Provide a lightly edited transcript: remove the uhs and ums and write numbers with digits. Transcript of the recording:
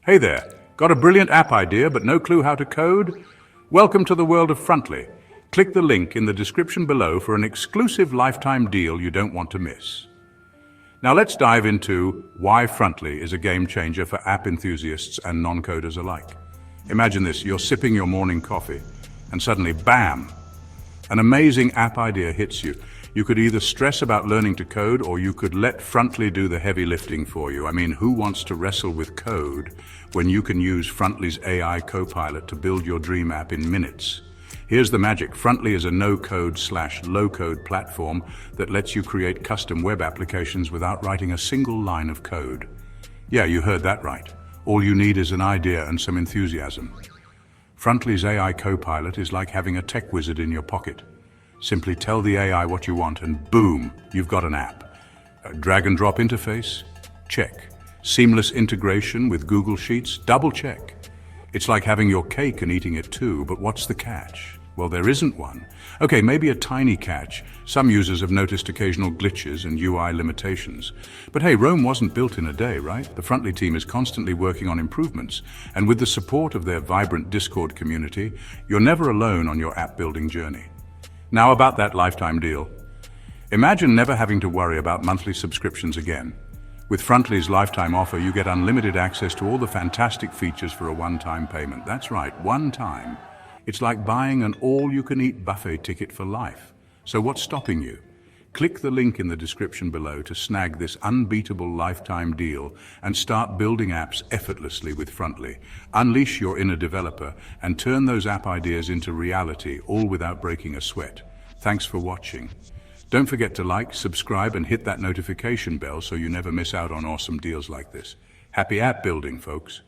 Hey there, got a brilliant app idea but no clue how to code? Welcome to the world of Frontly. Click the link in the description below for an exclusive lifetime deal you don't want to miss. Now let's dive into why Frontly is a game changer for app enthusiasts and non-coders alike. Imagine this, you're sipping your morning coffee and suddenly, bam, an amazing app idea hits you. You could either stress about learning to code or you could let Frontly do the heavy lifting for you. I mean, who wants to wrestle with code when you can use Frontly's AI Copilot to build your dream app in minutes? Here's the magic. Frontly is a no-code/low-code platform that lets you create custom web applications without writing a single line of code. Yeah, you heard that right. All you need is an idea and some enthusiasm. Frontly's AI Copilot is like having a tech wizard in your pocket. Simply tell the AI what you want and boom, you've got an app. A drag and drop interface? Check. Seamless integration with Google Sheets? Double check. It's like having your cake and eating it too, but what's the catch? Well, there isn't one. Okay, maybe a tiny catch. Some users have noticed occasional glitches and UI limitations. But hey, Rome wasn't built in a day, right? The Frontly team is constantly working on improvements, and with the support of their vibrant Discord community, you're never alone on your app building journey. Now about that lifetime deal. Imagine never having to worry about monthly subscriptions again. With Frontly's lifetime offer, you get unlimited access to all the fantastic features for a one-time payment. That's right, one time. It's like buying an all-you-can-eat buffet ticket for life. So what's stopping you? Click the link in the description below to snag this unbeatable lifetime deal and start building apps effortlessly with Frontly. Unleash your inner developer and turn those app ideas into reality, all without breaking a sweat. Thanks for watching. Don't forget to like, subscribe, and hit that notification bell so you never miss out on awesome deals like this. Happy app building, folks.